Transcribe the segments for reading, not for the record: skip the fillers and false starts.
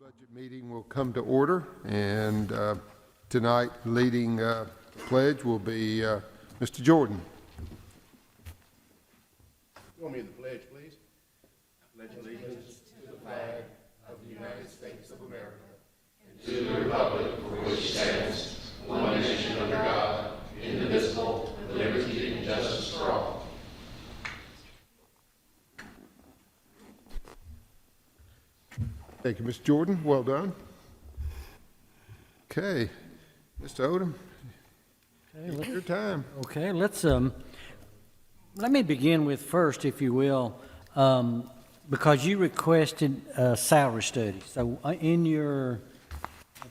Budget meeting will come to order, and tonight leading the pledge will be Mr. Jordan. Join me in the pledge, please. Pledge allegiance to the flag of the United States of America and to the republic for which it stands, one nation under God, indivisible, with liberty and justice for all. Thank you, Mr. Jordan. Well done. Okay, Mr. Odom, take your time. Okay, let's let me begin with first, if you will, because you requested a salary study. So in your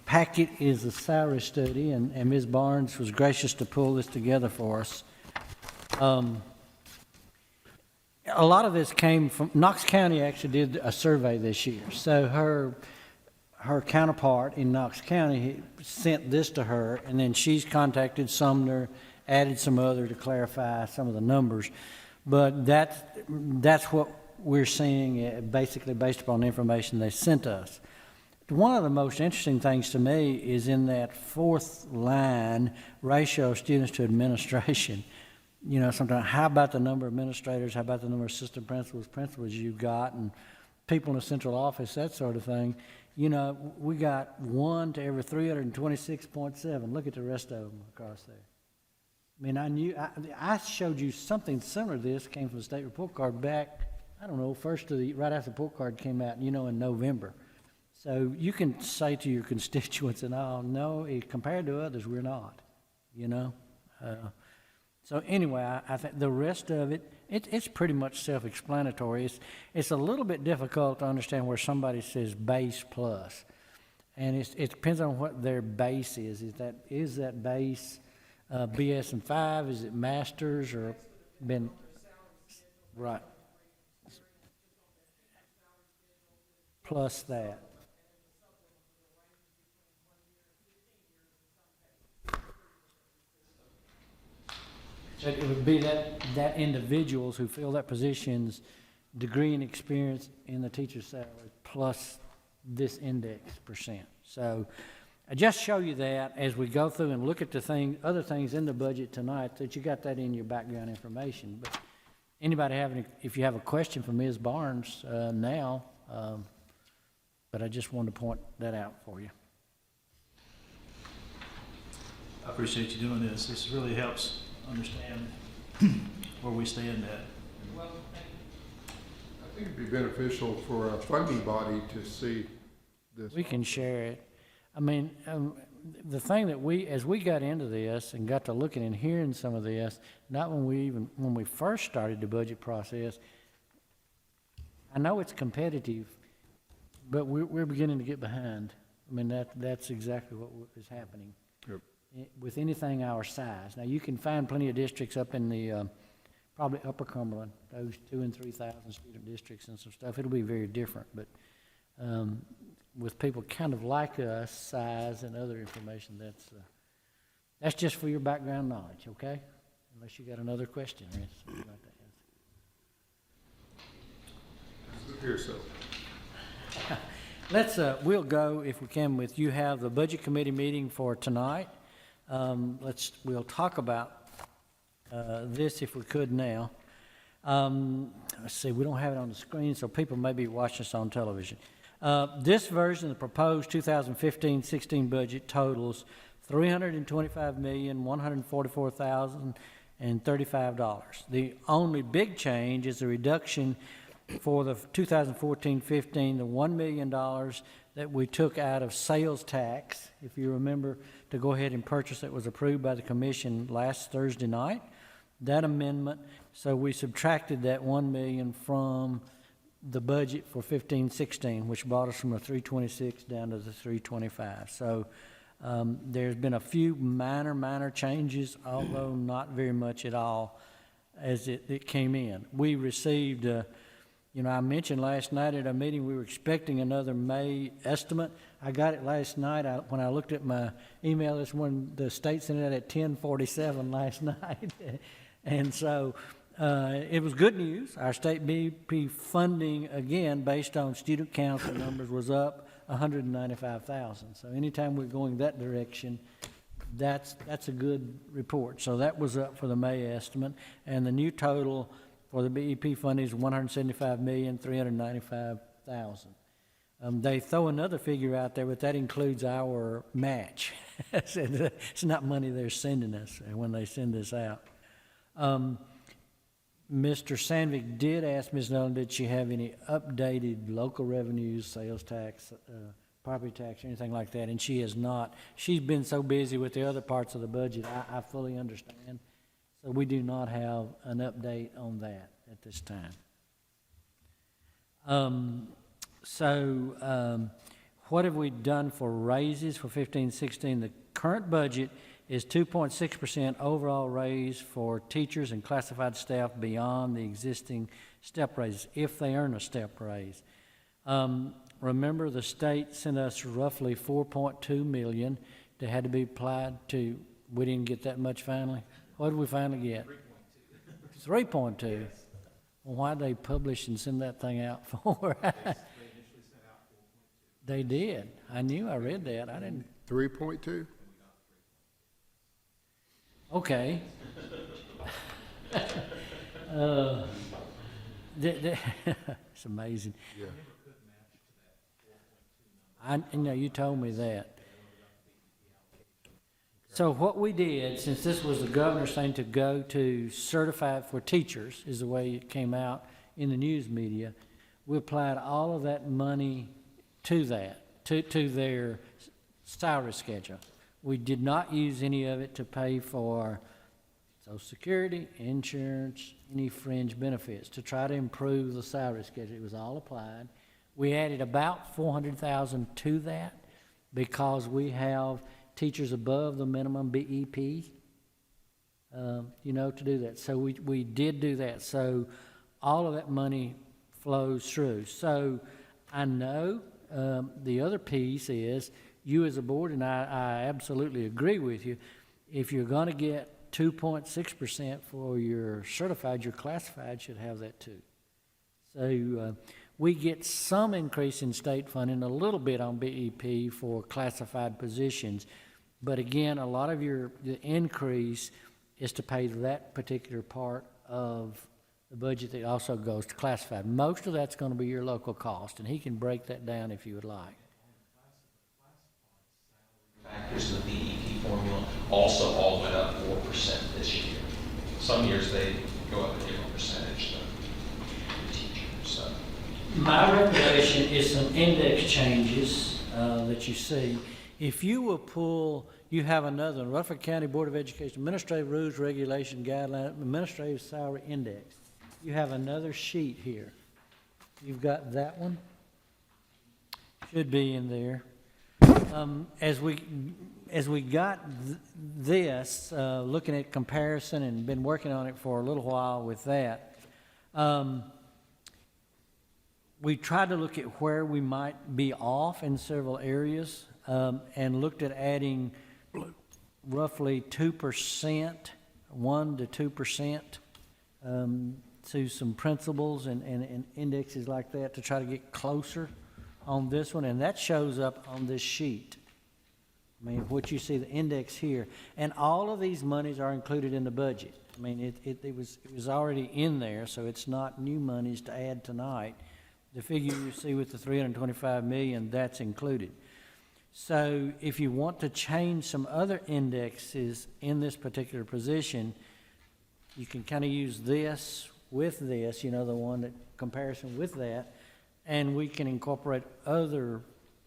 packet is a salary study, and Ms. Barnes was gracious to pull this together for us. A lot of this came from Knox County. Actually did a survey this year, so her counterpart in Knox County sent this to her, and then she's contacted Sumner, added some other to clarify some of the numbers. But that's what we're seeing, basically based upon the information they sent us. One of the most interesting things to me is in that fourth line, ratio of students to administration. You know, sometimes, how about the number of administrators? How about the number of assistant principals you've got, and people in the central office, that sort of thing? You know, we got 1 to every 326.7. Look at the rest of them across there. I mean, I showed you something similar to this, came from the state report card back, I don't know, right after the report card came out, you know, in November. So you can say to your constituents and all, no, compared to others, we're not, you know. So anyway, I think the rest of it's pretty much self-explanatory. It's a little bit difficult to understand where somebody says base plus, and it depends on what their base is. Is that base BS and 5? Is it masters or been right plus that? So it would be that individuals who fill that position's degree and experience in the teacher's salary plus this index percent. So I just show you that as we go through and look at the other things in the budget tonight, that you got that in your background information. But anybody if you have a question for Ms. Barnes now, but I just wanted to point that out for you. I appreciate you doing this. This really helps understand where we stand at. I think it'd be beneficial for a funding body to see this. We can share it. I mean, the thing that as we got into this and got to looking and hearing some of this, not when we first started the budget process, I know it's competitive, but we're beginning to get behind. I mean, that's exactly what is happening. Yep. With anything our size. Now, you can find plenty of districts up in the probably Upper Cumberland, those 2,000 and 3,000 student districts and some stuff. It'll be very different, but with people kind of like us, size and other information, that's just for your background knowledge, okay? Unless you got another question or something like that. Look here, so. We'll go, if we can, with you have the Budget Committee meeting for tonight. We'll talk about this if we could now. Let's see, we don't have it on the screen, so people may be watching us on television. This version of the proposed 2015-16 budget totals $325,144,035. The only big change is the reduction for the 2014-15, the $1 million that we took out of sales tax, if you remember, to go ahead and purchase that was approved by the commission last Thursday night. That amendment, so we subtracted that $1 million from the budget for 15-16, which brought us from the 326 down to the 325. So there's been a few minor changes, although not very much at all as it came in. We received I mentioned last night at a meeting we were expecting another May estimate. I got it last night. When I looked at my email this morning, the state sent it at 10:47 last night. And so it was good news. Our state BP funding, again, based on student council numbers, was up $195,000. So anytime we're going that direction, that's a good report. So that was up for the May estimate, and the new total for the BEP funding is $175,395,000. They throw another figure out there, but that includes our match. It's not money they're sending us when they send this out. Mr. Sandvik did ask Ms. Nolan, did she have any updated local revenues, sales tax, property tax, or anything like that, and she has not. She's been so busy with the other parts of the budget, I fully understand. So we do not have an update on that at this time. What have we done for raises for 15-16? The current budget is 2.6% overall raise for teachers and classified staff beyond the existing step raises, if they earn a step raise. Remember, the state sent us roughly $4.2 million that had to be applied to. We didn't get that much finally. What did we finally get? 3.2. 3.2. Yes. Well, why'd they publish and send that thing out for? They did. I knew. I read that. I didn't. 3.2? Okay. It's amazing. Yeah. You told me that. So what we did, since this was the governor's thing to go to certified for teachers, is the way it came out in the news media, we applied all of that money to that, to their salary schedule. We did not use any of it to pay for Social Security, insurance, any fringe benefits, to try to improve the salary schedule. It was all applied. We added about $400,000 to that because we have teachers above the minimum BEP, to do that. So we did do that. So all of that money flows through. So I know the other piece is, you as a board, and I absolutely agree with you, if you're going to get 2.6% for your certified, your classified should have that too. So we get some increase in state funding, a little bit on BEP for classified positions, but again, a lot of the increase is to pay that particular part of the budget that also goes to classified. Most of that's going to be your local cost, and he can break that down if you would like. Factors in the BEP formula also all went up 4% this year. Some years they go up a different percentage than the teacher. So my recommendation is some index changes that you see. If you will pull, you have another one, Rutherford County Board of Education Administrative Rules, Regulation, Guideline, Administrative Salary Index. You have another sheet here. You've got that one. Should be in there. As we got this, looking at comparison and been working on it for a little while with that, we tried to look at where we might be off in several areas, and looked at adding roughly 2%, 1 to 2%, to some principles and indexes like that to try to get closer on this one, and that shows up on this sheet. I mean, what you see, the index here, and all of these monies are included in the budget. I mean, it was already in there, so it's not new monies to add tonight. The figure you see with the $325 million, that's included. So if you want to change some other indexes in this particular position, you can kind of use this with this, the one that comparison with that, and we can incorporate other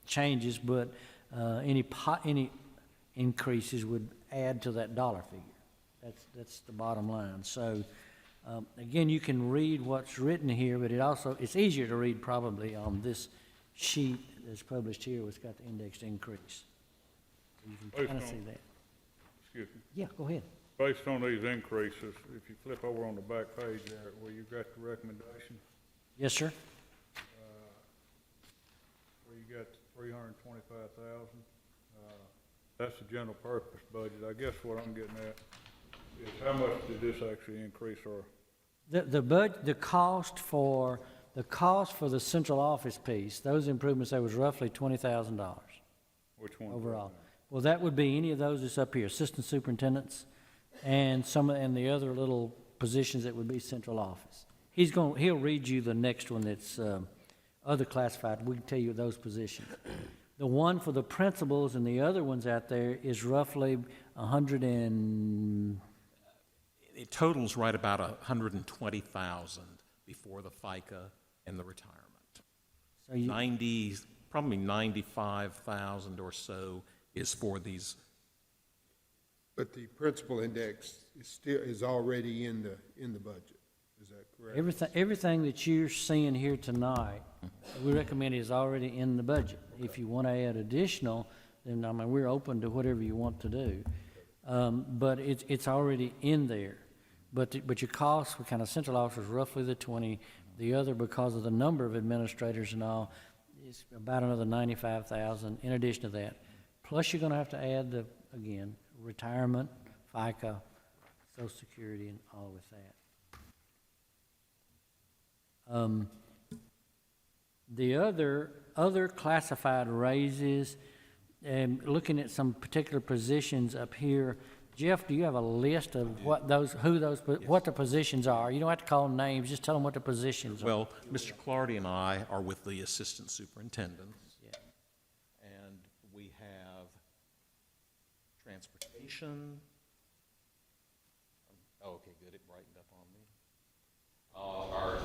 changes, but any increases would add to that dollar figure. That's the bottom line. So again, you can read what's written here, but it's easier to read probably on this sheet that's published here, which got the indexed increase. You can kind of see that. Excuse me. Yeah, go ahead. Based on these increases, if you flip over on the back page there, where you got the recommendation, Yes, sir. where you got 325,000, that's the general purpose budget. I guess what I'm getting at is how much did this actually increase our? The cost for The cost for the central office piece, those improvements, there was roughly $20,000 Which one? overall. Well, that would be any of those that's up here, assistant superintendents and and the other little positions that would be central office. He'll read you the next one that's, other classified, we can tell you those positions. The one for the principals and the other ones out there is roughly It totals right about 120,000 before the FICA and the retirement. so you, Probably 95,000 or so is for these. But the principal index is already in the budget. Is that correct? everything that you're seeing here tonight, we recommend is already in the budget. If you want to add additional, then, I mean, we're open to whatever you want to do. But it's already in there. But your costs for kind of central office is roughly the 20. The other, because of the number of administrators and all, is about another 95,000 in addition to that. Plus, you're going to have to add again, retirement, FICA, Social Security, and all with that. The other classified raises, looking at some particular positions up here, Jeff, do you have a list of what the positions are? You don't have to call them names, just tell them what the positions are. Well, Mr. Clardy and I are with the assistant superintendents. Yeah. And we have transportation. Oh, okay, good, it brightened up on me. Our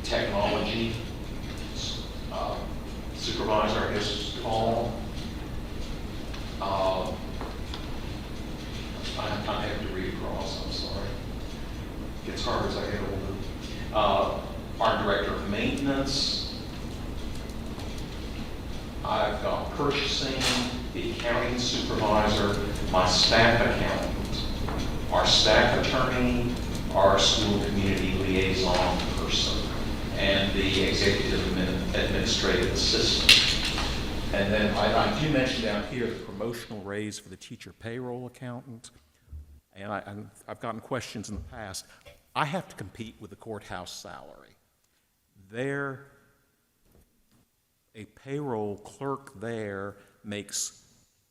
technology supervisor, I guess is called. I have to read across, I'm sorry. Gets harder as I get older. Our director of maintenance. I've got purchasing, the accounting supervisor, my staff accountant, our staff attorney, our school community liaison person, and the executive administrative assistant. And then I do mention down here the promotional raise for the teacher payroll accountant. And I've gotten questions in the past. I have to compete with the courthouse salary. A payroll clerk there makes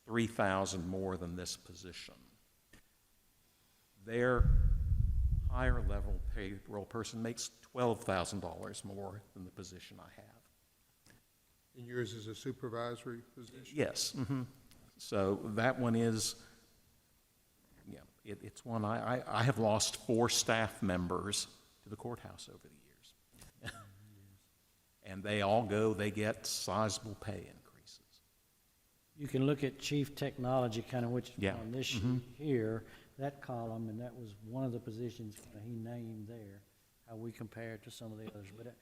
$3,000 more than this position. Their higher level payroll person makes $12,000 more than the position I have. And yours is a supervisory position? Yes. So that one is, it's one I have lost 4 staff members to the courthouse over the years. And they get sizable pay increases. You can look at chief technology, kind of which Yeah. on this sheet here, that column, and that was one of the positions he named there, how we compare it to some of the others. But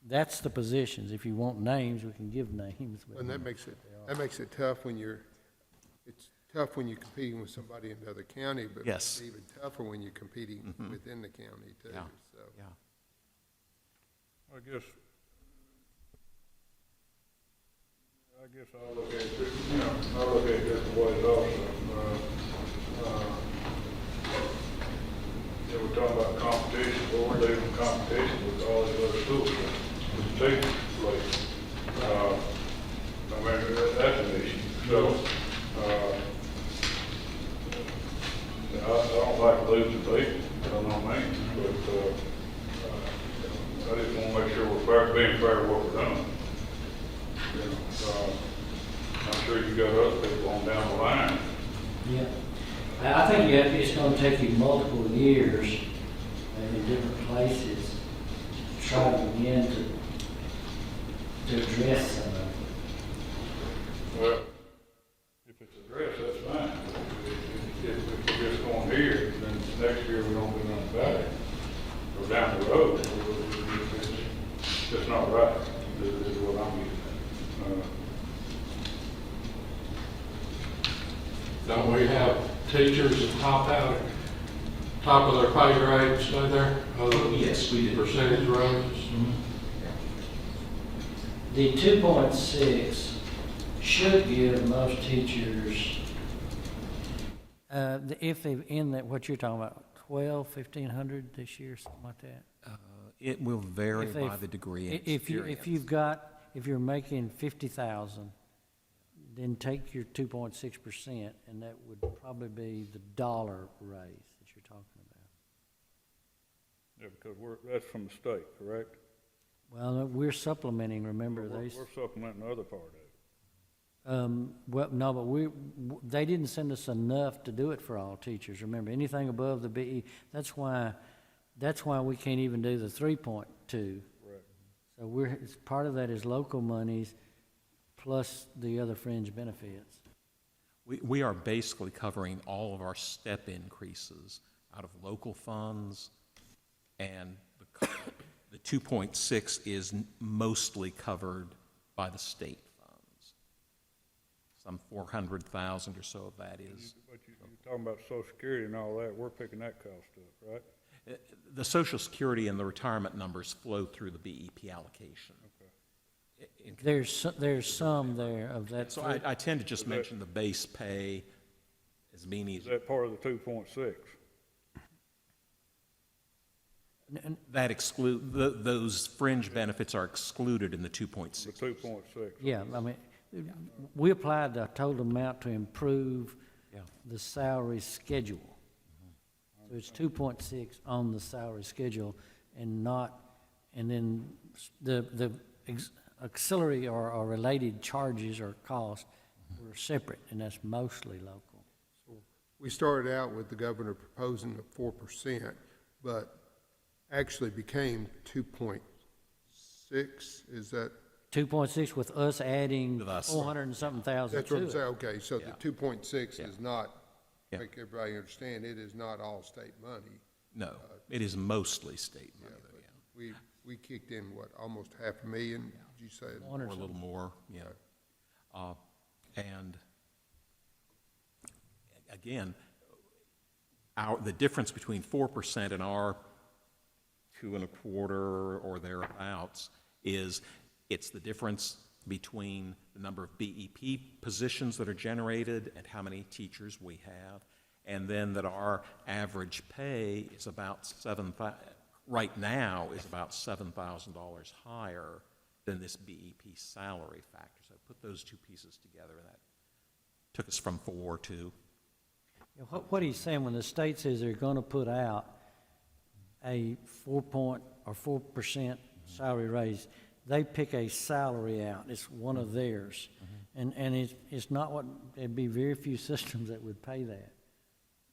that's the positions. If you want names, we can give names. but- And that makes it tough it's tough when you're competing with somebody in another county, but Yes. it's even tougher when you're competing within the county too, Yeah. so. Yeah. I guess I'll look at it, I'll look at it different ways also. We're talking about competition, but we're leaving competition with all these other schools that take place. I mean, that's an issue. So, I don't like losing people, I don't know me, but, I just want to make sure we're being fair to what we're doing. I'm sure you got other people on down the line. Yeah. I think it's going to take you multiple years in different places to try to begin to address some of it. Well, if it's addressed, that's fine. If we're just going here, then next year we don't do nothing about it. Or down the road, it's just not right, is what I'm getting at. Don't we have teachers that top of their pay grade, stay there? Yes, we do. Percentage raises? The 2.6 should give most teachers, if they've in that, what you're talking about, 1,500 this year, something like that. It will vary If- by if- the degree and If experience. if you're making 50,000, then take your 2.6%, and that would probably be the dollar raise that you're talking about. Yeah, because that's from the state, correct? Well, no, we're supplementing, remember, We're supplementing the other part of it. well, no, but they didn't send us enough to do it for all teachers, remember, anything above the BE, that's why we can't even do the 3.2. Right. So part of that is local monies plus the other fringe benefits. We are basically covering all of our step increases out of local funds, and the 2.6 is mostly covered by the state funds. Some 400,000 or so of that is. But you're talking about Social Security and all that, we're picking that cost up, right? The Social Security and the retirement numbers flow through the BEP allocation. There's some there of that. So I tend to just mention the base pay as being Is easy. that part of the 2.6? That those fringe benefits are excluded in the 2.6. The 2.6? Yeah, I mean, we applied the total amount to improve Yeah. the salary schedule. So it's 2.6 on the salary schedule and then the auxiliary or related charges or costs were separate, and that's mostly local. We started out with the governor proposing the 4%, but actually became 2.6, is that? 2.6 with us adding With us. 400 and something thousand That's what to I'm it. saying, okay, so the Yeah. 2.6 is not, Yeah. make everybody understand, it is not all state money. No, it is mostly state money, though, yeah. We kicked in, what, almost 500,000, did you say? One Or a little more, yeah. And again, the difference between 4% and our 2.25% or thereabouts is, it's the difference between the number of BEP positions that are generated and how many teachers we have, and then that our average pay is about right now is about $7,000 higher than this BEP salary factor. So put those two pieces together, and that took us from 4 to. Yeah, what he's saying, when the state says they're going to put out a 4% salary raise, they pick a salary out. It's one of theirs. And it's not there'd be very few systems that would pay that.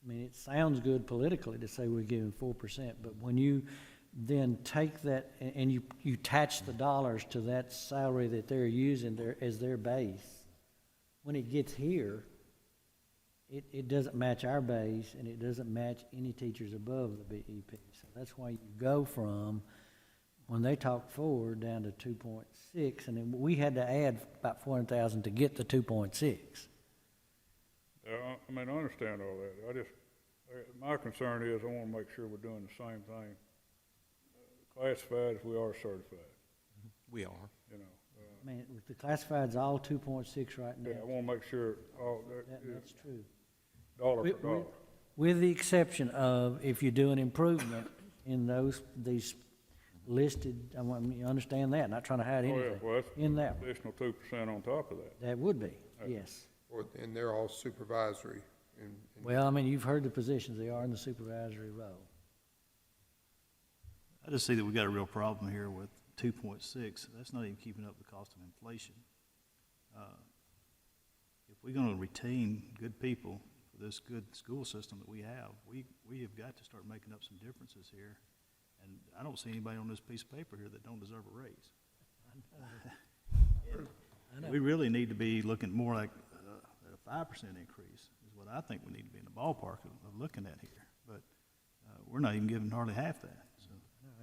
I mean, it sounds good politically to say we're giving 4%, but when you then take that and you attach the dollars to that salary that they're using as their base, when it gets here, it doesn't match our base, and it doesn't match any teachers above the BEP. So that's why you go from, when they talk forward, down to 2.6, and then we had to add about 400,000 to get the 2.6. Yeah, I mean, I understand all that. My concern is I want to make sure we're doing the same thing, classified as we are certified, We are. you know. I mean, with the classified's all 2.6 right now. Yeah, I want to make sure all that is That's true. dollar With- for dollar. With the exception of if you do an improvement in these listed, I want you to understand that, not trying to hide Oh, yeah, anything. well, that's In that one. additional 2% on top of that. That would be, yes. And they're all supervisory. Well, I mean, you've heard the positions, they are in the supervisory role. I just see that we got a real problem here with 2.6. That's not even keeping up with the cost of inflation. If we're going to retain good people for this good school system that we have, we have got to start making up some differences here. And I don't see anybody on this piece of paper here that don't deserve a raise. I know. We really need to be looking more like a 5% increase is what I think we need to be in the ballpark of looking at here. But we're not even giving hardly half that. So,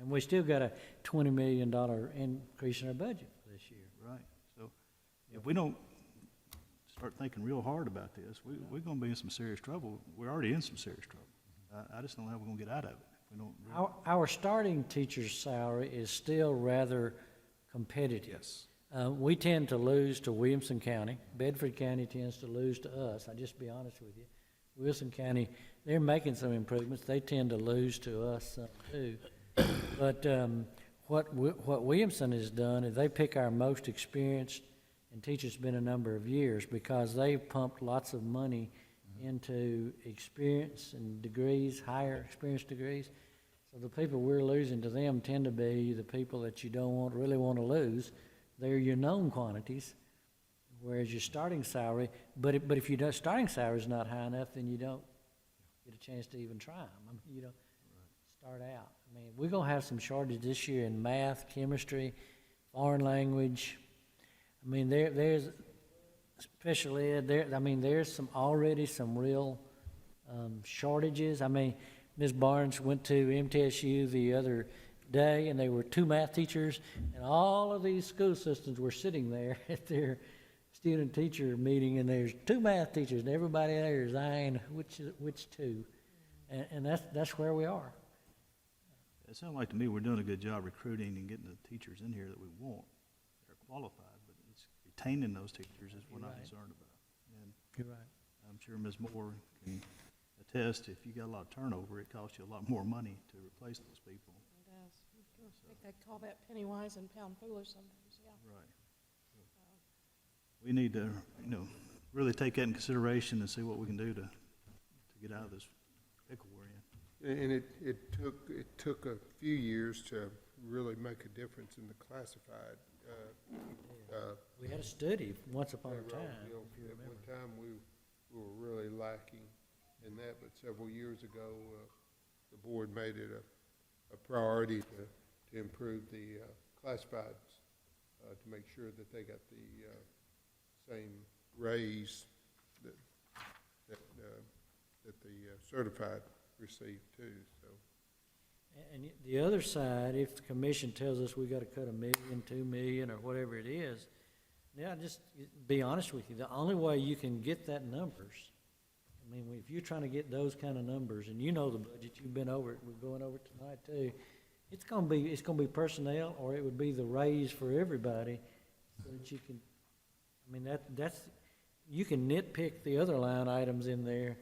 And we still got a $20 million increase in our budget for this year. right. So if we don't start thinking real hard about this, we're going to be in some serious trouble. We're already in some serious trouble. I just don't know how we're going to get out of it. If we don't really. Our starting teacher's salary is still rather competitive. Yes. We tend to lose to Williamson County. Bedford County tends to lose to us. I'll just be honest with you. Wilson County, they're making some improvements. They tend to lose to us too. But what Williamson has done is they pick our most experienced, and teachers been a number of years, because they've pumped lots of money into experience and degrees, higher experience degrees. So the people we're losing to them tend to be the people that you don't really want to lose. They're your known quantities, whereas your starting salary, but if your starting salary is not high enough, then you don't get a chance to even try them. I mean, you don't start out. I mean, we're gonna have some shortage this year in math, chemistry, foreign language. I mean, there's special ed, there's already some real shortages. I mean, Ms. Barnes went to MTSU the other day, and there were 2 math teachers, and all of these school systems were sitting there at their student-teacher meeting, and there's 2 math teachers, and everybody there is eyeing which 2. And that's where we are. It sounds like to me we're doing a good job recruiting and getting the teachers in here that we want, that are qualified, but it's retaining those teachers is what I'm concerned about. And You're right. I'm sure Ms. Moore can attest, if you got a lot of turnover, it costs you a lot more money to replace those people. It does. I think they call that penny wise and pound foolish sometimes, yeah. Right. We need to, really take that in consideration and see what we can do to get out of this pickle we're in. And it took a few years to really make a difference in the classified. We had a study once upon a time, You know, if you at remember. one time, we were really lacking in that, but several years ago, the board made it a priority to improve the classifieds, to make sure that they got the same raise that the certified received too, so. And the other side, if the commission tells us we gotta cut $1 million, $2 million, or whatever it is, yeah, just be honest with you, the only way you can get that numbers, I mean, if you're trying to get those kind of numbers, and you know the budget, you've been over it, we're going over it tonight too, it's gonna be personnel, or it would be the raise for everybody, so that you can, I mean, that's, you can nitpick the other line items in there,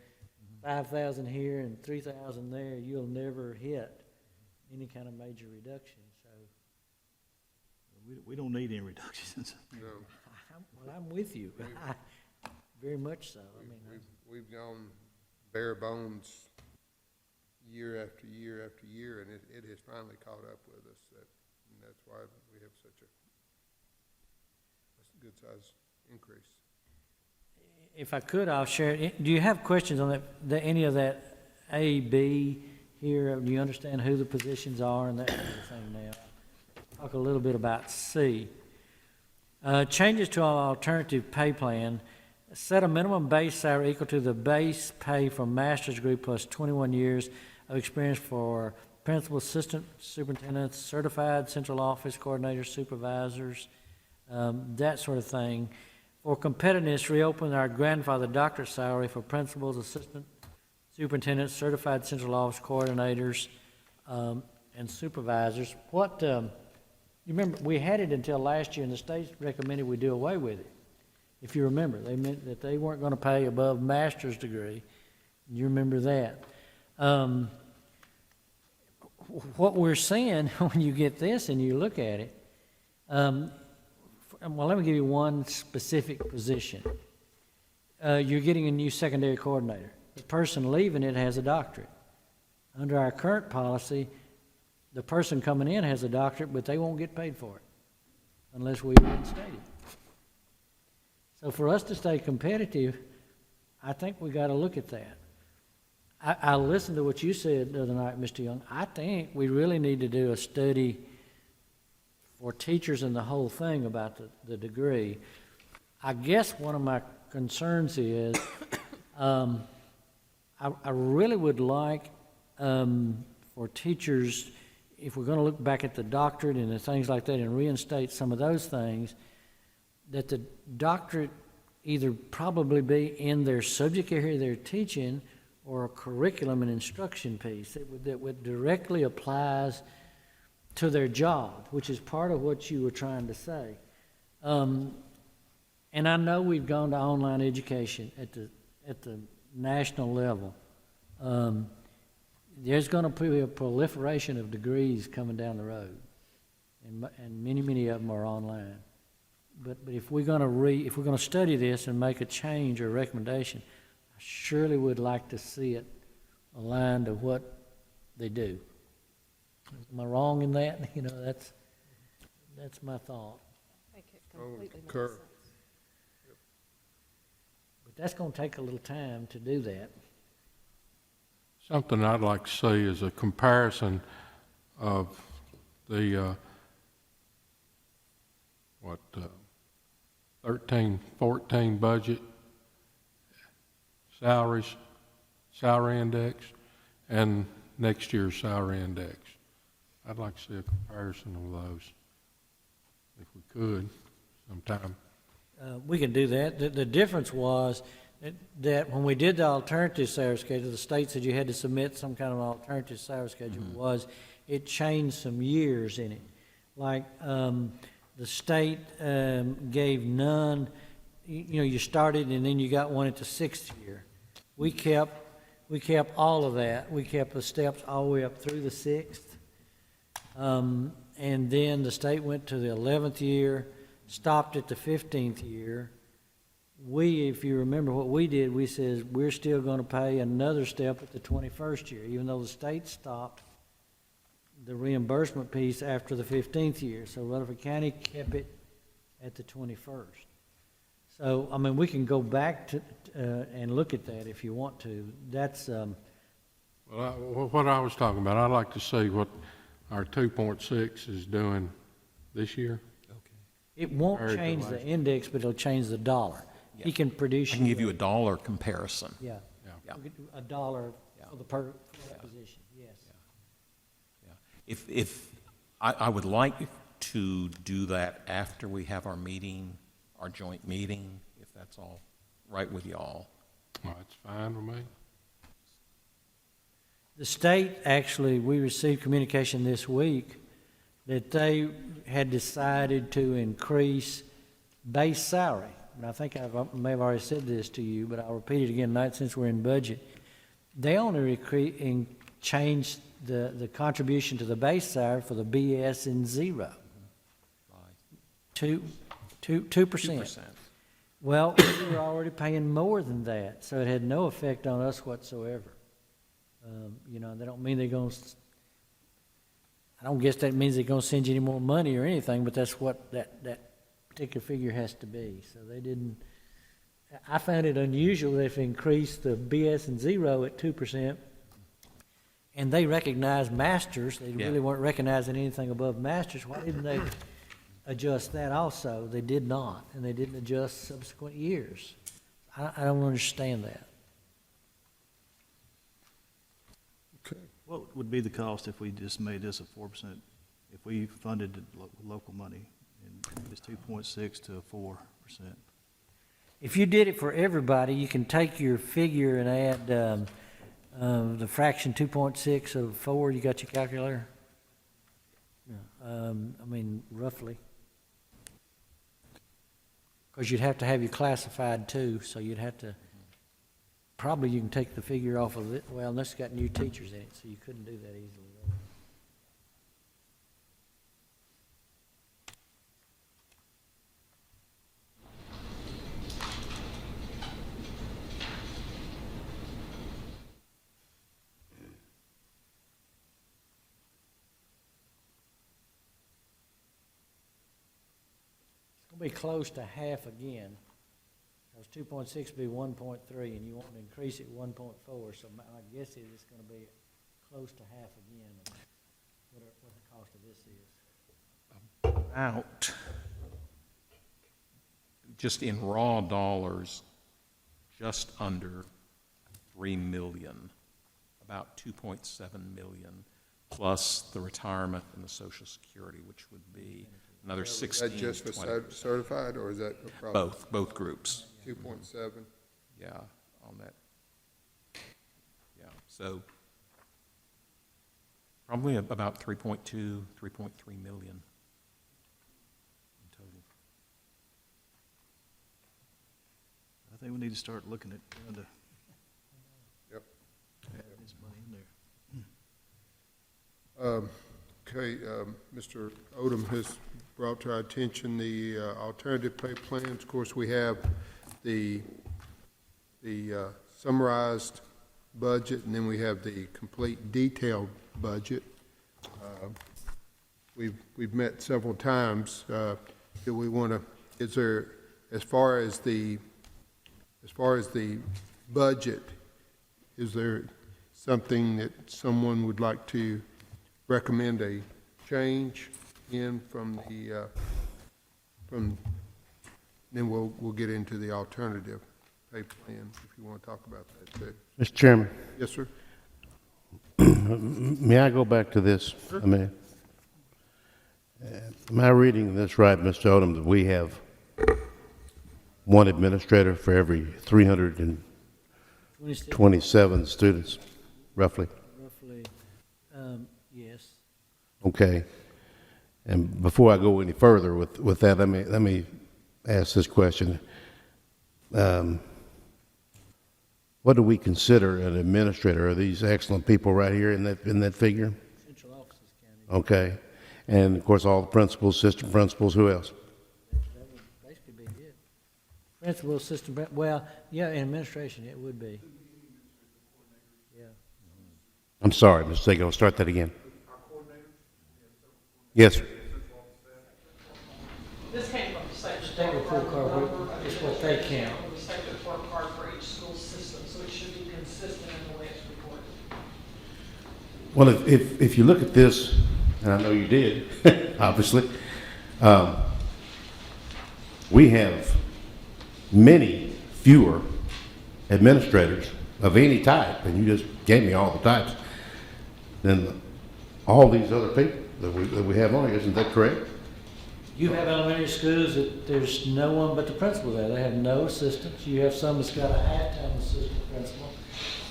5,000 here and 3,000 there, you'll never hit any kind of major reduction, so. We don't need any reductions. No, I'm with you, very much so, I mean, we've gone bare bones year after year after year, and it has finally caught up with us, and that's why we have such a good size increase. if I could, I'll share it. Do you have questions on any of that A, B here? Do you understand who the positions are and that kind of thing now? Talk a little bit about C. Changes to our alternative pay plan. Set a minimum base salary equal to the base pay for master's degree plus 21 years of experience for principal, assistant superintendents, certified central office coordinators, supervisors, that sort of thing. For competitiveness, reopen our grandfather doctorate salary for principals, assistant superintendents, certified central office coordinators, and supervisors. You remember, we had it until last year, and the state recommended we do away with it. If you remember, they meant that they weren't going to pay above master's degree. You remember that. What we're seeing when you get this and you look at it, well, let me give you one specific position. You're getting a new secondary coordinator. The person leaving it has a doctorate. Under our current policy, the person coming in has a doctorate, but they won't get paid for it unless we reinstate it. So for us to stay competitive, I think we got to look at that. I listened to what you said the other night, Mr. Young. I think we really need to do a study for teachers and the whole thing about the degree. I guess one of my concerns is I really would like for teachers, if we're going to look back at the doctorate and the things like that and reinstate some of those things, that the doctorate either probably be in their subject area they're teaching or a curriculum and instruction piece that would directly applies to their job, which is part of what you were trying to say. And I know we've gone to online education at the national level. There's going to be a proliferation of degrees coming down the road. and many, many of them are online. But if we're gonna study this and make a change or recommendation, I surely would like to see it aligned to what they do. Am I wrong in that? You know, that's my thought. I think it I would completely makes concur. sense. But that's gonna take a little time to do that. Something I'd like to see is a comparison of the, 13, 14 budget salaries, salary index, and next year's salary index. I'd like to see a comparison of those, if we could, sometime. We can do that. The difference was that when we did the alternative salary schedule, the state said you had to submit some kind of alternative salary schedule, was it changed some years in it. Like, the state gave none, you know, you started and then you got one at the 6th year. We kept all of that. We kept the steps all the way up through the 6th. And then the state went to the 11th year, stopped at the 15th year. We, if you remember what we did, we said we're still going to pay another step at the 21st year, even though the state stopped the reimbursement piece after the 15th year. So Rutherford County kept it at the 21st. So, I mean, we can go back to, and look at that if you want to. That's, Well, what I was talking about, I'd like to see what our 2.6 is doing this year. it won't Very good change the last. index, but it'll change the dollar. He can produce. I can give you a dollar comparison. Yeah. Yeah. We'll get a dollar Yeah. for the for that position, yes. If I would like to do that after we have our meeting, our joint meeting, if that's all right with y'all. Well, that's fine with me. The state, actually, we received communication this week that they had decided to increase base salary. And I think I may have already said this to you, but I'll repeat it again tonight since we're in budget. They only changed the contribution to the base salary for the BS in zero. 2%. 2%. Well, we were already paying more than that, so it had no effect on us whatsoever. You know, they don't mean they're going to, I don't guess that means they're going to send you any more money or anything, but that's what that particular figure has to be. So they didn't, I found it unusual that if they increased the BS and zero at 2%, and they recognized masters, they Yeah. really weren't recognizing anything above masters, why didn't they adjust that also? They did not, and they didn't adjust subsequent years. I don't understand that. Okay. What would be the cost if we just made this a 4%, if we funded it local money, and it's 2.6 to 4%? If you did it for everybody, you can take your figure and add the fraction 2.6 of 4. You got your calculator? I mean, roughly. Because you'd have to have you classified too, so you'd have to, probably you can take the figure off of it. Well, unless it's got new teachers in it, so you couldn't do that easily. It'll be close to half again, because 2.6 would be 1.3, and you want to increase it 1.4, so my guess is it's going to be close to half again of what the cost of this is. About, just in raw dollars, just under 3 million, about 2.7 million, plus the retirement and the Social Security, which would be another Is 16, that just for 20. certified, or is that a problem? Both groups, 2.7? yeah, on that. Yeah, so probably about 3.2, 3.3 million in total. I think we need to start looking at trying to Yep. add this money in there. Okay, Mr. Odom has brought to our attention the alternative pay plans. Of course, we have the summarized budget, and then we have the complete detailed budget. We've met several times. Do we want to, is there, as far as the budget, is there something that someone would like to recommend a change in from then we'll get into the alternative pay plan, if you want to talk about that too. Mr. Chairman, Yes, sir? may I go back to this? Sure. I mean, am I reading this right, Mr. Odom, that we have one administrator for every 327 students, roughly? Roughly, yes. Okay. And before I go any further with that, let me ask this question. What do we consider an administrator? Are these excellent people right here in that figure? Central offices county. Okay. And of course, all the principals, assistant principals, who else? That would basically be it. Principal, assistant, well, yeah, in administration, it would be. Yeah. I'm sorry, Mr. Sago, start that again. Yes, sir. This came from the state State report card is what they count. The state report card for each school system, so it should be consistent in the way it's reported. Well, if you look at this, and I know you did, obviously, we have many fewer administrators of any type, and you just gave me all the types, than all these other people that we have on here. Isn't that correct? You have elementary schools that there's no one but the principal there. They have no assistants. You have some that's got a half-time assistant principal.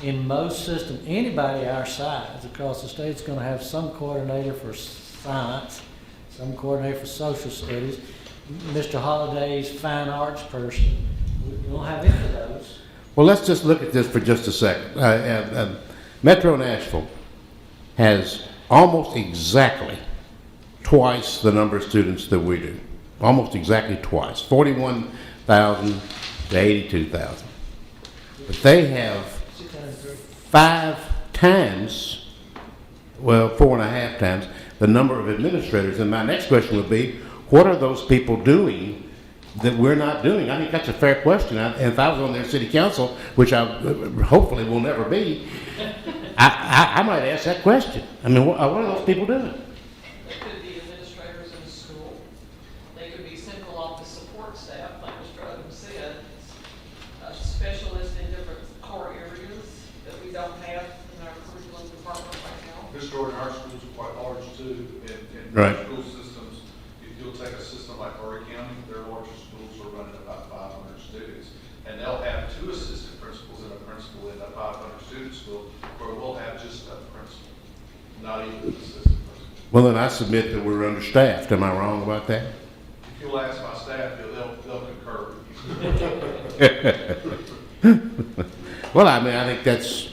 In most systems, anybody our size across the state is going to have some coordinator for science, some coordinator for social studies. Mr. Holliday's fine arts person. We don't have any of those. Well, let's just look at this for just a second. Metro Nashville has almost exactly twice the number of students that we do. Almost exactly twice. 41,000 to 82,000. But they have 5 times, well, 4.5 times the number of administrators. And my next question would be, what are those people doing that we're not doing? I think that's a fair question. And if I was on their city council, which I hopefully will never be, I might ask that question. I mean, what are those people doing? They could be administrators in a school. They could be central office support staff, like Mr. Odom said, specialists in different core areas that we don't have in our curriculum department right now. Mr. Jordan, our schools are quite large too, and Right. school systems, if you'll take a system like Horry County, their largest schools are running about 500 students, and they'll have 2 assistant principals and a principal in a 500 student school, where we'll have just a principal, not even an assistant principal. Well, then I submit that we're understaffed. Am I wrong about that? If you'll ask my staff, they'll concur with you. Well, I mean, I think that's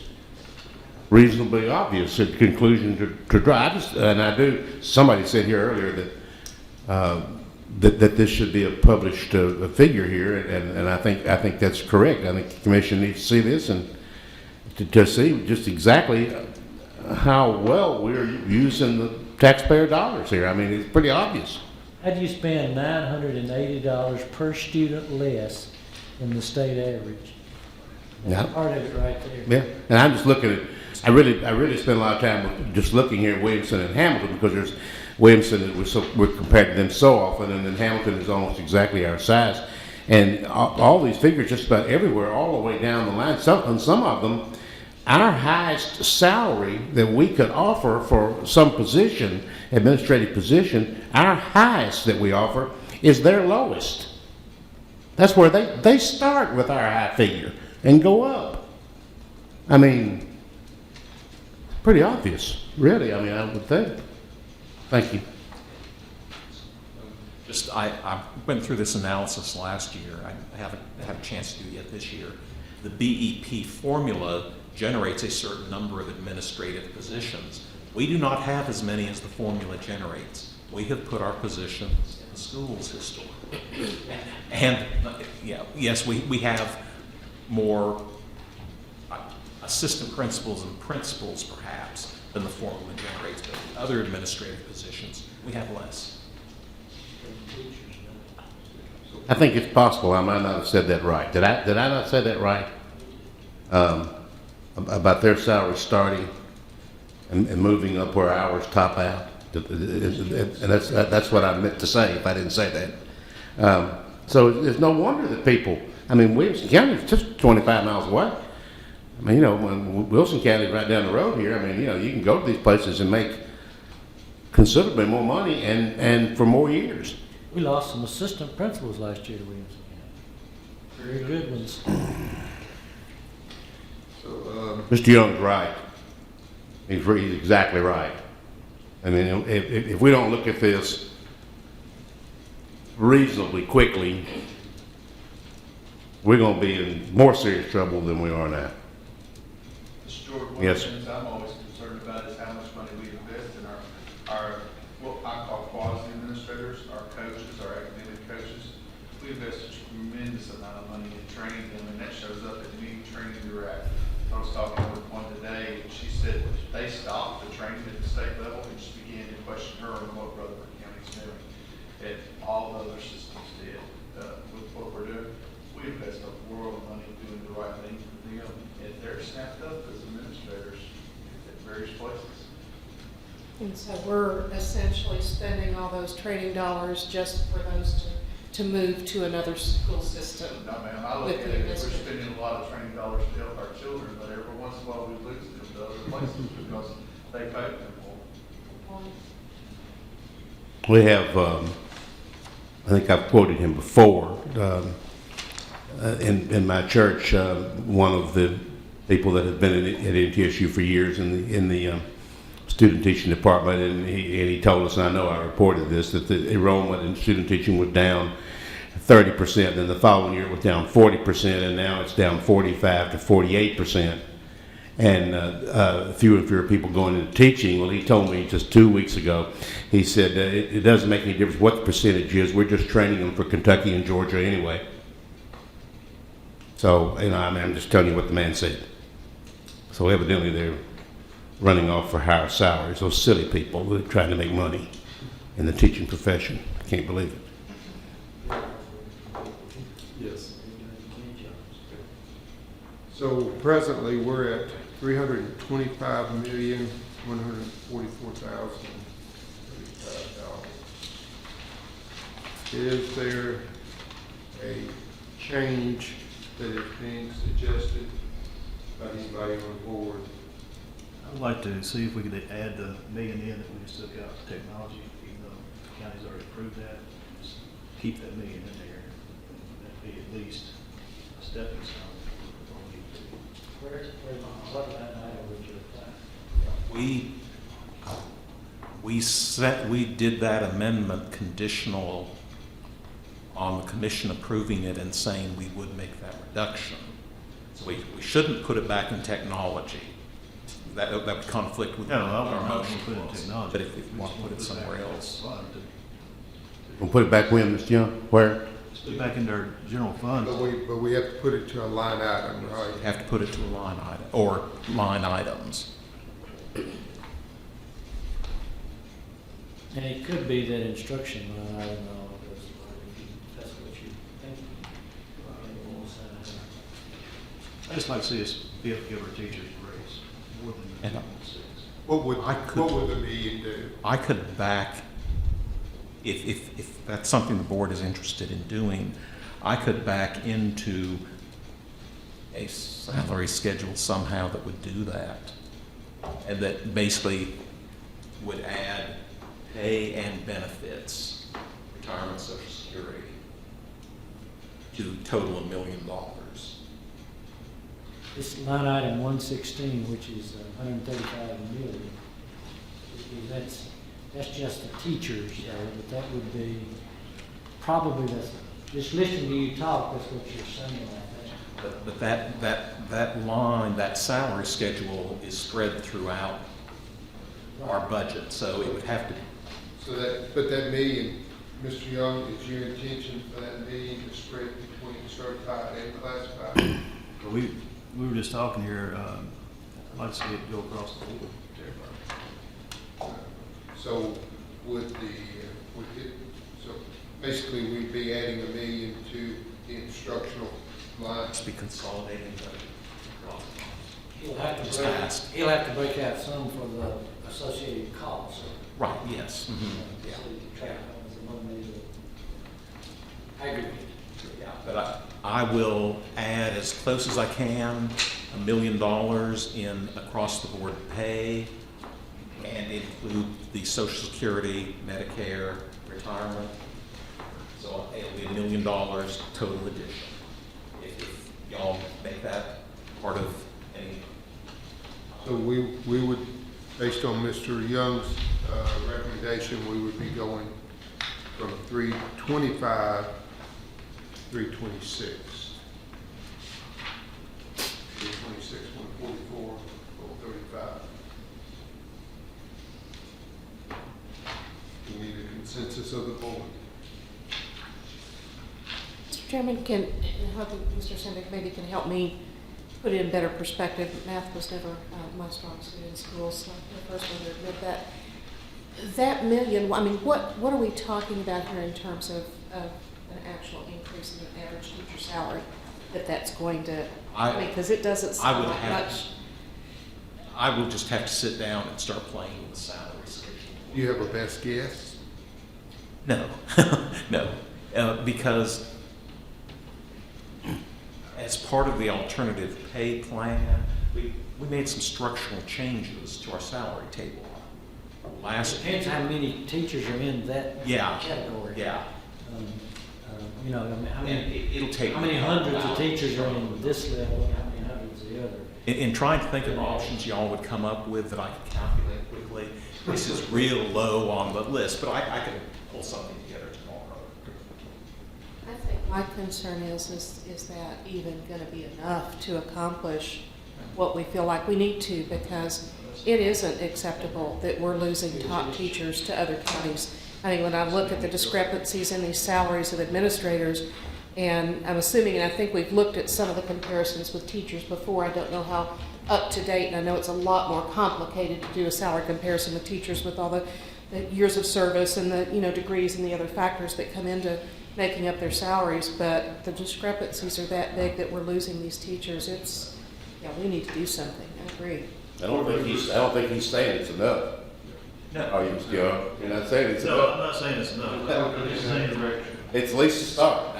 reasonably obvious a conclusion to draw. Somebody said here earlier that this should be a published figure here, and I think that's correct. I think the commission needs to see this and to see just exactly how well we're using the taxpayer dollars here. I mean, it's pretty obvious. How do you spend $980 per student less than the state average? That's Yeah. part of it right there. Yeah, and I'm just looking at, I really spend a lot of time just looking here at Williamson and Hamilton, because there's Williamson, we're compared to them so often, and then Hamilton is almost exactly our size. And all these figures just about everywhere, all the way down the line, on some of them, our highest salary that we could offer for some position, administrative position, our highest that we offer is their lowest. That's where they start with our high figure and go up. I mean, pretty obvious, really. I mean, I would think. Thank you. I went through this analysis last year. I haven't had a chance to do it yet this year. The BEP formula generates a certain number of administrative positions. We do not have as many as the formula generates. We have put our positions in the schools historically. And, yeah, yes, we have more assistant principals and principals perhaps than the formula generates, but other administrative positions, we have less. I think it's possible, I might not have said that right. Did I not say that right? About their salary starting and moving up where ours top out? And that's what I meant to say, if I didn't say that. So it's no wonder that people, I mean, Williamson County is just 25 miles away. I mean, you know, when Wilson County is right down the road here, I mean, you know, you can go to these places and make considerably more money and for more years. We lost some assistant principals last year to Williamson County. Very good ones. Mr. Young's right. He's exactly right. I mean, if we don't look at this reasonably quickly, we're going to be in more serious trouble than we are now. Mr. George, one of Yes. the things I'm always concerned about is how much money we invest in our what I call quasi administrators, our coaches, our academic coaches. We invest a tremendous amount of money in training them, and that shows up at any training you're at. I was talking with one today, and she said they stopped the training at the state level and just began to question her on what Rutherford County's doing. And all the other systems did with what we're doing. We invest a world of money doing the right thing for them, and they're snapped up as administrators at various places. And so we're essentially spending all those training dollars just for those to move to another school system. No, ma'am, I look at it, we're spending a lot of training dollars to help our children, but every once in a while we lose them to other places because they pay them more. We have, I think I've quoted him before, in my church, one of the people that has been at NTSU for years in the student teaching department, and he told us, and I know I reported this, that the enrollment in student teaching was down 30%, and the following year it was down 40%, and now it's down 45 to 48%. And fewer and fewer people going into teaching. Well, he told me just 2 weeks ago, he said it doesn't make any difference what the percentage is. We're just training them for Kentucky and Georgia anyway. So, you know, I mean, I'm just telling you what the man said. So evidently they're running off for higher salaries. Those silly people that are trying to make money in the teaching profession. I can't believe it. Yes. So presently, we're at $325,144,035. Is there a change that is being suggested by anybody on the board? I'd like to see if we could add the $1 million in that we just took out for technology, even though the county's already approved that. Just keep that $1 million in there. That'd be at least a stepping stone. We did that amendment conditional on the commission approving it and saying we would make that reduction. So we shouldn't put it back in technology. That would conflict with No, our I'm not motion gonna put it in clause. technology. But if we want to put it somewhere else. We'll put it back when, Mr. Young? Where? Just put it back into our general fund. But we have to put it to a line item, right? Have to put it to a line item, or line items. And it could be that instruction line item and all of those, if that's what you think. I just like to see us be able to give our teachers a raise more than And the 2.6. What would the $1 million do? I could back, if that's something the board is interested in doing, I could back into a salary schedule somehow that would do that. And that basically would add pay and benefits, retirement, social security, to total $1 million. This line item 116, which is 135 million, that's just the teachers, but that would be, probably just listening to you talk, that's what you're saying, I think. But that line, that salary schedule is spread throughout our budget, so it would have to, So that, but that million, Mr. Young, is your intention for that million to spread between certified and classified? But we were just talking here, I'd like to see it go across the board to everybody. So would so basically we'd be adding $1 million to the instructional line? be consolidating budget. He'll have Just to break, ask. he'll have to break out some for the associated costs. Right, yes. So Yeah. you can track how much the money is aggregate. Yeah, but I will add as close as I can, $1 million in across-the-board pay, and include the Social Security, Medicare, retirement. So it'll be $1 million total addition. If y'all make that part of any, So we would, based on Mr. Young's recommendation, we would be going from 325, 326. 326, 144, 435. We need a consensus of the board. Mr. Chairman, I hope Mr. Sandvik maybe can help me put it in better perspective. Math was never my strong suit in school, so I'm the first one to admit that. That million, I mean, what are we talking about here in terms of an actual increase in the average teacher salary? That's going to, because it doesn't I sound would like have- much. I will just have to sit down and start playing with the salary schedule. Do you have a best guess? No, no, because as part of the alternative pay plan, we made some structural changes to our salary table. Last, Depends how many teachers are in that yeah, category. yeah. You know, I mean, how many, It'll take. how many hundreds of teachers are in this level, and how many hundreds the other? In trying to think of options y'all would come up with that I could calculate quickly, this is real low on the list, but I could pull something together tomorrow. I think my concern is that even gonna be enough to accomplish what we feel like we need to, because it isn't acceptable that we're losing top teachers to other counties. I mean, when I look at the discrepancies in these salaries of administrators, and I'm assuming, and I think we've looked at some of the comparisons with teachers before, I don't know how up to date, and I know it's a lot more complicated to do a salary comparison with teachers with all the years of service and the, degrees and the other factors that come into making up their salaries, but the discrepancies are that big that we're losing these teachers. We need to do something. I agree. I don't think he's saying it's enough. No. Are you, Mr. Young? You're not saying it's No, enough. I'm not saying it's enough. I'm just saying direction. It's at least a start.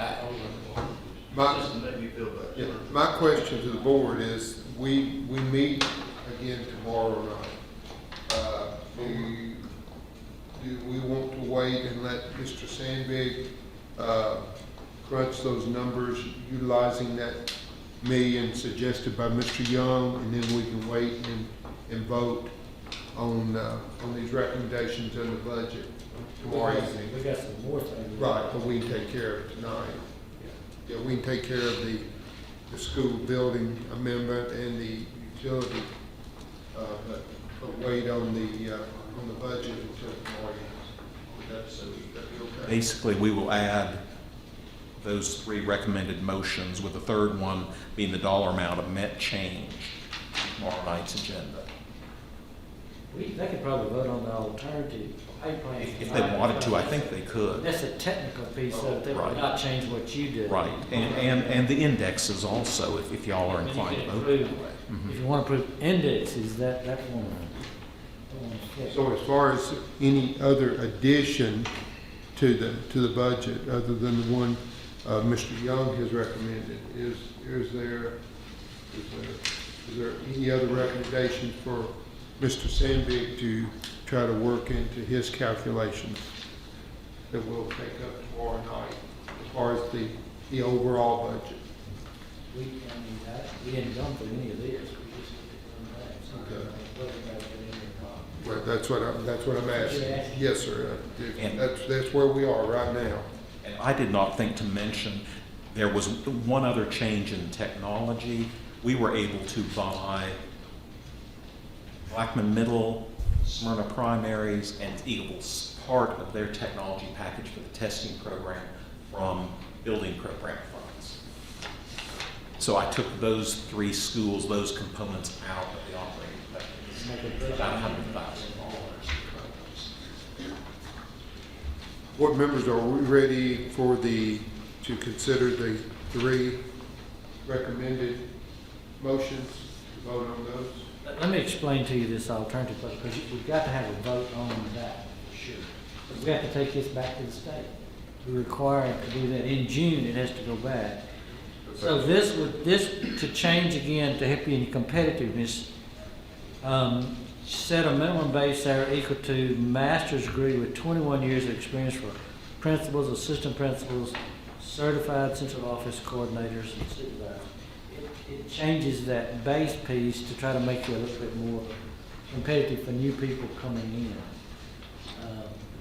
My, Just to make me feel yeah, better. my question to the board is, we meet again tomorrow night. Do we want to wait and let Mr. Sandvik crunch those numbers utilizing that million suggested by Mr. Young, and then we can wait and vote on these recommendations in the budget tomorrow evening? We got some more things. Right, but we can take care of it tonight. Yeah, we can take care of the school building amendment and the utility, but wait on the budget until tomorrow evening. Would that be okay? Basically, we will add those three recommended motions, with the third one being the dollar amount of net change, tomorrow night's agenda. They could probably vote on the alternative pay plan. If they wanted to, I think they could. That's a technical piece of it, that Right. would not change what you do. Right, and the indexes also, if y'all are And you inclined to can vote approve- that way. If you want to prove indexes, that one. So as far as any other addition to the budget, other than the one Mr. Young has recommended, is there any other recommendations for Mr. Sandvik to try to work into his calculations that we'll take up tomorrow night, as far as the overall budget? We hadn't gone through any of this, we just looked at one thing. Well, that's what I'm asking. You're asking? Yes, sir. And- That's where we are right now. And I did not think to mention, there was one other change in technology. We were able to buy Blackman Middle Smyrna Primaries and Eagles part of their technology package for the testing program from building program funds. So I took those 3 schools, those components out of the operating budget. It's about $100,000. Board members, are we ready to consider the 3 recommended motions, to vote on those? Let me explain to you this alternative, because we've got to have a vote on that, for sure. But we have to take this back to the state. We're required to do that. In June, it has to go back. So this to change again, to help you in competitiveness, set a minimum base salary equal to master's degree with 21 years of experience for principals, assistant principals, certified central office coordinators, and supervisors. It changes that base piece to try to make you a little bit more competitive for new people coming in.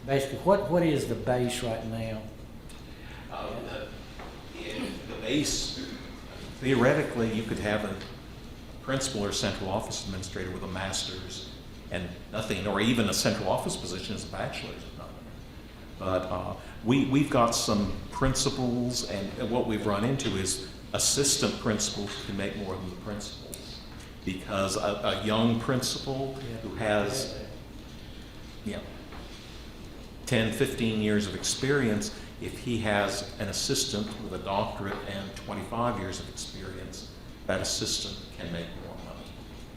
Basically, what is the base right now? The base, theoretically, you could have a principal or central office administrator with a master's and nothing, or even a central office position as a bachelor's. But we've got some principals, and what we've run into is assistant principals can make more than the principals, because a young principal who has 10, 15 years of experience, if he has an assistant with a doctorate and 25 years of experience, that assistant can make more money.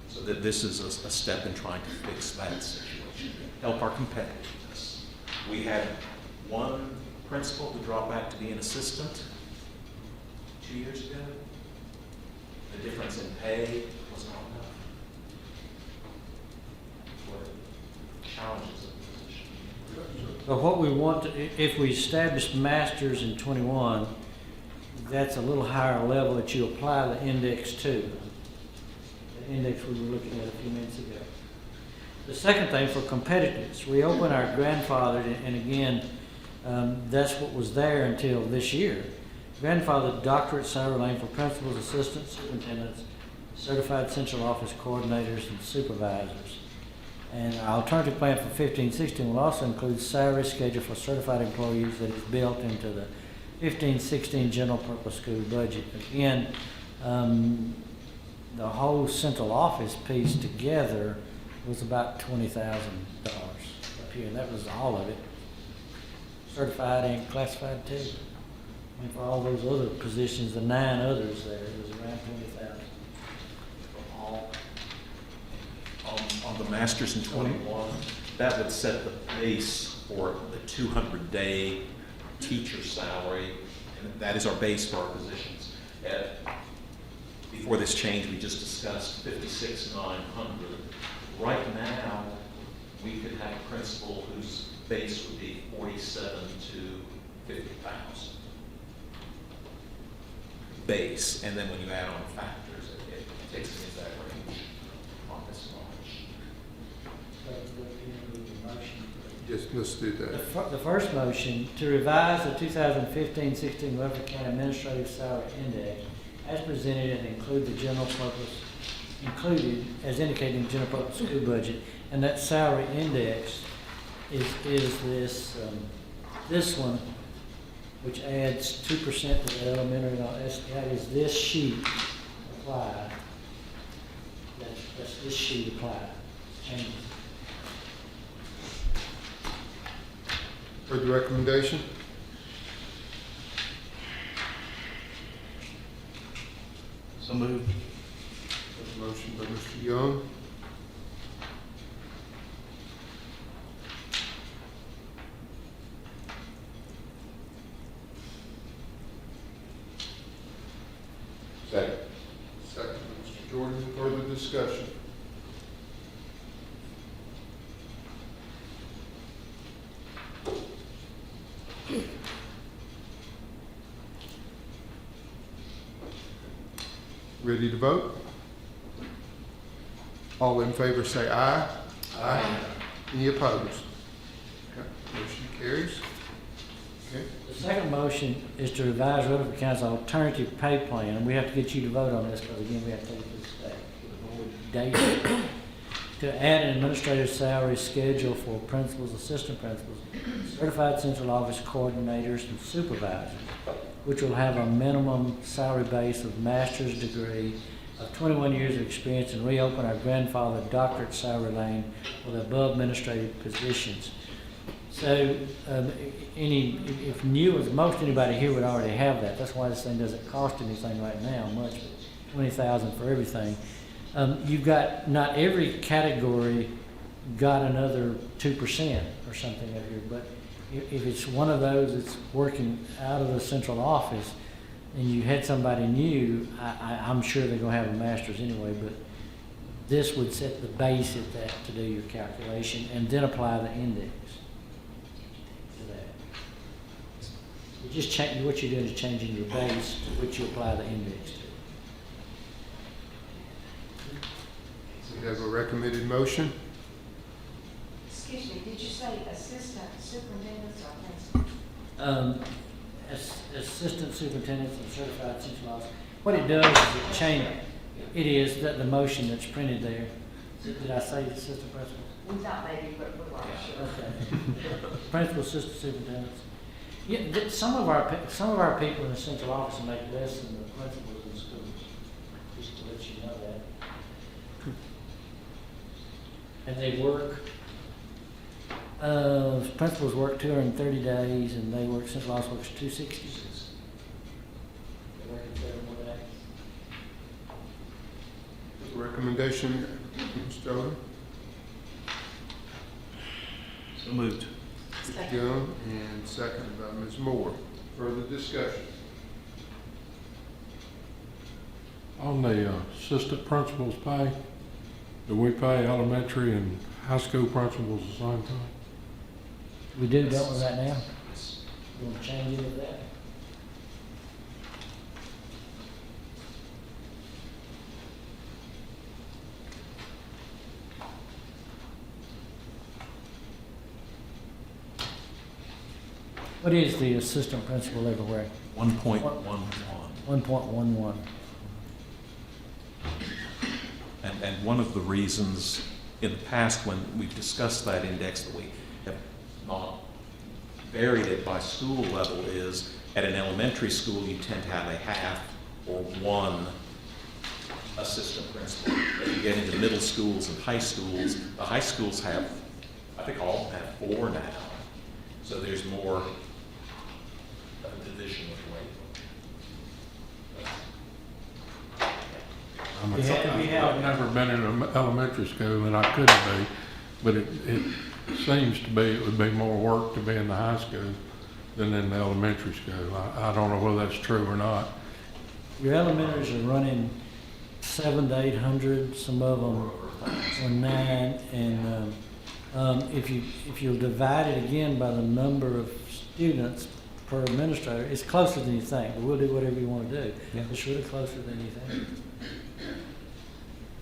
So that this is a step in trying to fix that situation, help our competitiveness. We had one principal who dropped back to be an assistant 2 years ago. The difference in pay was not enough. What challenges of the position. But what we want to, if we establish masters in 21, that's a little higher level that you apply the index to. The index we were looking at a few minutes ago. The second thing, for competitiveness, we open our grandfathered, and again, that's what was there until this year. Grandfathered doctorate salary line for principals, assistants, superintendents, certified central office coordinators, and supervisors. And our alternative plan for 15-16 will also include salary schedule for certified employees that is built into the 15-16 general purpose school budget. Again, the whole central office piece together was about $20,000 up here, and that was all of it. Certified and classified too. And for all those other positions, the 9 others there, it was around 20,000. On the masters in 21, that would set the base for the 200-day teacher salary, and that is our base for our positions. Before this change, we just discussed 56,900. Right now, we could have a principal whose base would be 47 to 50,000 base, and then when you add on factors, it takes it into that range on this launch. Yes, let's do that. The first motion, to revise the 2015-16 Rutherford County Administrative Salary Index as presented and include the general purpose, included as indicated in the general purpose school budget, and that salary index is this one, which adds 2% to the elementary, and all. That is this sheet applied. That's this sheet applied. Changes. Heard the recommendation? So moved. Motion by Mr. Young. Second. Second by Mr. Jordan. Further discussion? Ready to vote? All in favor say aye. Aye. Any opposed? Okay, motion carries. Okay, The second motion is to revise Rutherford County's alternative pay plan, and we have to get you to vote on this, because again, we have to take it to the state, for the board data. to add an administrative salary schedule for principals, assistant principals, certified central office coordinators, and supervisors, which will have a minimum salary base of master's degree of 21 years of experience, and reopen our grandfather doctorate salary lane for the above administrative positions. So, if new, as most anybody here would already have that, that's why this thing doesn't cost anything right now much, but $20,000 for everything. You've got, not every category got another 2% or something over here, but if it's one of those that's working out of the central office and you had somebody new, I'm sure they're gonna have a master's anyway, but this would set the base at that to do your calculation and then apply the index to that. You just change, what you're doing is changing your base to which you apply the index to. We have a recommended motion. Excuse me, did you say assistant superintendents or principals? Assistant superintendents and certified central office. What it does is it change, it is that the motion that's printed there. Did I say assistant principal? We thought maybe, but we weren't sure. Okay. Principal, assistant superintendents. Yeah, some of our people in the central office make less than the principals in schools, just to let you know that. And they work, principals work 230 days, and they work, central office works 260. They work 7 more days. Recommendation, Mr. Odom? So moved. Mr. Young, and second by Ms. Moore. Further discussion? On the assistant principal's pay, do we pay elementary and high school principals the same time? We do, don't we, right now? You want to change any of that? What is the assistant principal everywhere? 1.11. 1.11. And one of the reasons in the past when we've discussed that index that we have not varied it by school level is at an elementary school you tend to have a half or one assistant principal. If you get into middle schools and high schools, the high schools have, I think all have 4 now. So there's more of a division of weight. I've never been in an elementary school, and I couldn't be, but it seems to be, it would be more work to be in the high school than in the elementary school. I don't know whether that's true or not. Your elementaries are running 700 to 800, some of them are 9, and if you'll divide it again by the number of students per administrator, it's closer than you think, but we'll do whatever you want to do. It's really closer than you think.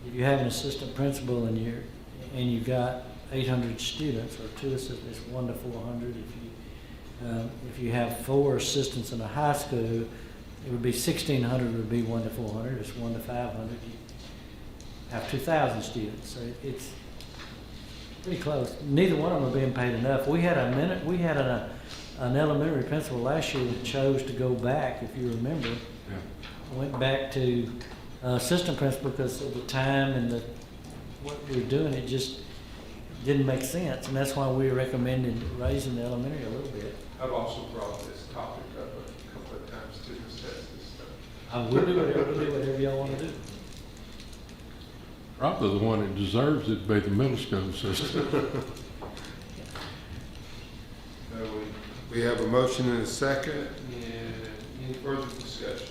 If you have an assistant principal and you've got 800 students, or 2 assistants, it's 1 to 400. If you have 4 assistants in a high school, it would be 1,600 would be 1 to 400. It's 1 to 500. You have 2,000 students, so it's pretty close. Neither one of them are being paid enough. We had an elementary principal last year that chose to go back, if you remember. Yeah. Went back to assistant principal because of the time and what we were doing. It just didn't make sense, and that's why we recommended raising the elementary a little bit. I've also brought this topic up a couple of times to Ms. Estes. We'll do whatever y'all want to do. Probably the one that deserves it to be the middle school system. We have a motion and a second, and any further discussion?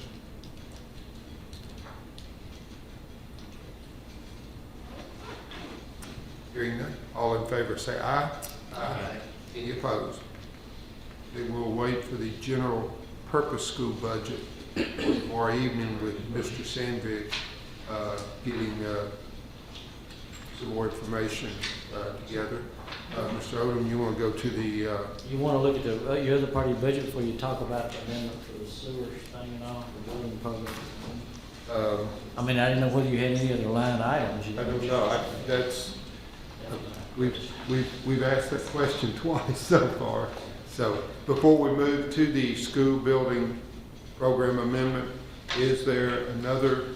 Hearing none, all in favor say aye. Aye. Any opposed? Then we'll wait for the general purpose school budget for our evening with Mr. Sandvik, getting some more information together. Mr. Odom, you want to go to the, You want to look at your other part of your budget before you talk about the amendment for the sewer thing and all, the building program? I mean, I didn't know whether you had any other line items. I don't know, We've asked that question twice so far. So before we move to the school building program amendment, is there another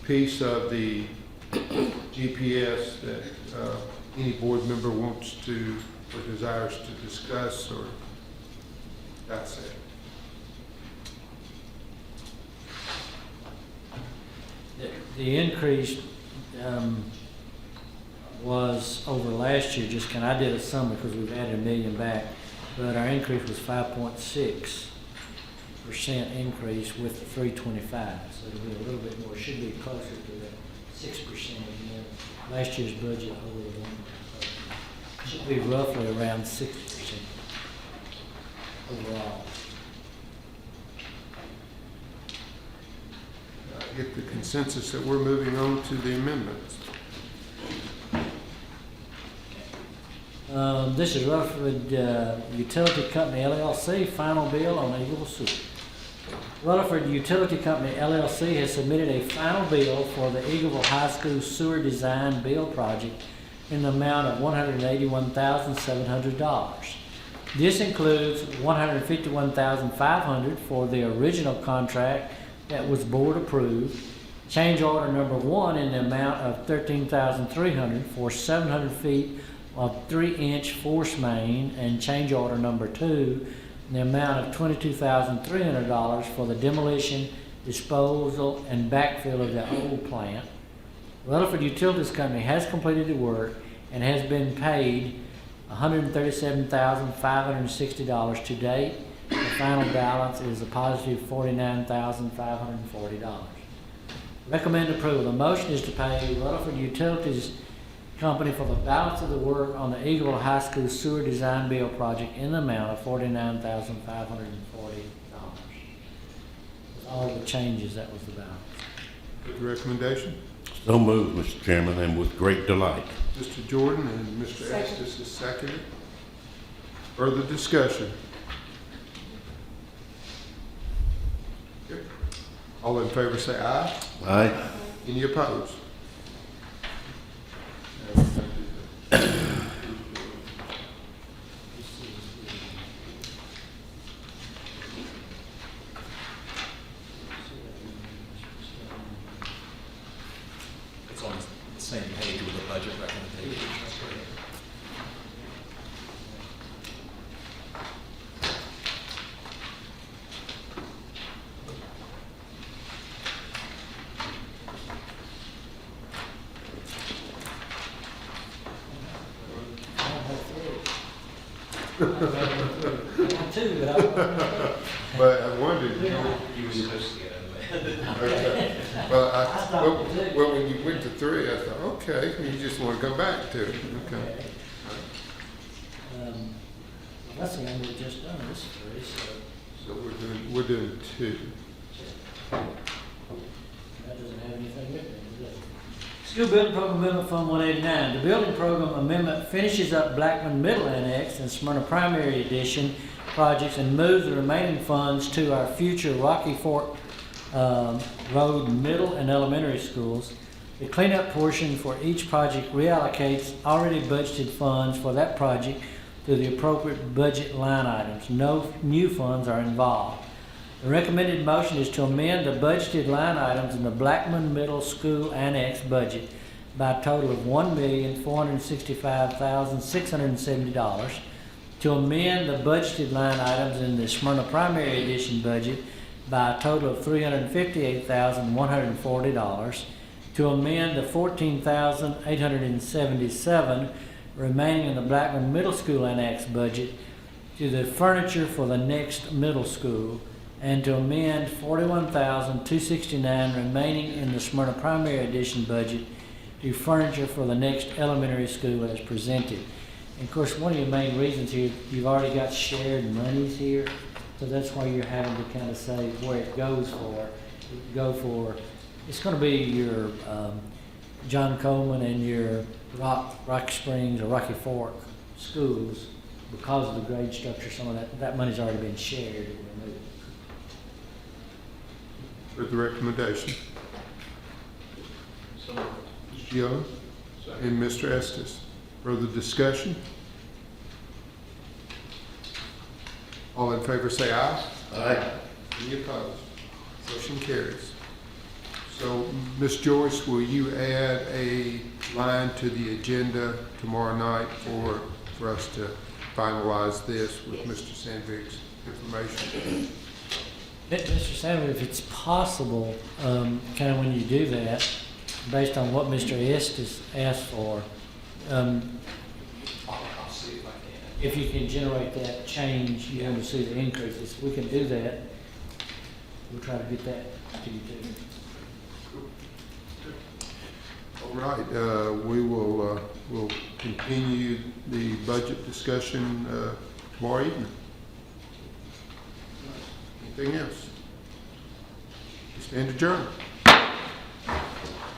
piece of the GPS that any board member wants to or desires to discuss, or that's it? The increase was over last year, I did a sum because we've added $1 million back, but our increase was 5.6% increase with the 325. So it'll be a little bit more, should be closer to that 6% again. Last year's budget over the one, should be roughly around 6% overall. Get the consensus that we're moving on to the amendments. This is Rutherford Utility Company LLC, final bill on Eagle Sewer. Rutherford Utility Company LLC has submitted a final bill for the Eagleville High School Sewer Design Bill Project in the amount of $181,700. This includes $151,500 for the original contract that was board approved, change order number 1 in the amount of $13,300 for 700 feet of 3-inch force main, and change order number 2 in the amount of $22,300 for the demolition, disposal, and backfill of the old plant. Rutherford Utilities Company has completed the work and has been paid $137,560 to date. The final balance is a positive $49,540. Recommend approval. The motion is to pay Rutherford Utilities Company for the balance of the work on the Eagleville High School Sewer Design Bill Project in the amount of $49,540. With all the changes, that was the balance. With the recommendation? So moved, Mr. Chairman, and with great delight. Mr. Jordan and Mr. Estes is seconded. Further discussion? Okay. All in favor say aye. Aye. Any opposed? It's on the same page with the budget recommendation. Two, but I But I wondered, you know, You were supposed to get it. okay. Well, well, when you went to 3, I thought, okay, you just want to go back to it. Okay. That's the one we just done, this is 3, so So we're doing 2. that doesn't have anything with it, does it? School Building Program Amendment Fund 189. The building program amendment finishes up Blackman Middle Annex and Smyrna Primary Edition projects and moves the remaining funds to our future Rocky Fork Road Middle and Elementary Schools. The cleanup portion for each project reallocates already budgeted funds for that project to the appropriate budget line items. No new funds are involved. The recommended motion is to amend the budgeted line items in the Blackman Middle School Annex budget by a total of $1,465,670, to amend the budgeted line items in the Smyrna Primary Edition budget by a total of $358,140, to amend the $14,877 remaining in the Blackman Middle School Annex budget to the furniture for the next middle school, and to amend $41,269 remaining in the Smyrna Primary Edition budget to furniture for the next elementary school as presented. And of course, one of your main reasons here, you've already got shared monies here, so that's why you're having to kind of say where it goes for. It's going to be your John Coleman and your Rocky Springs or Rocky Fork schools. Because of the grade structure, some of that money's already been shared and removed. With the recommendation. Mr. Young and Mr. Estes. Further discussion? All in favor say aye. Aye. Any opposed? Motion carries. So, Ms. Joyce, will you add a line to the agenda tomorrow night for us to finalize this with Mr. Sandvik's information? Mr. Sanders, if it's possible, kind of when you do that, based on what Mr. Estes asked for, I'll see if I can. if you can generate that change, you want to see the increases, we can do that. We'll try to get that to you too. All right, we will, we'll continue the budget discussion, tomorrow evening. Anything else? Stand adjourned.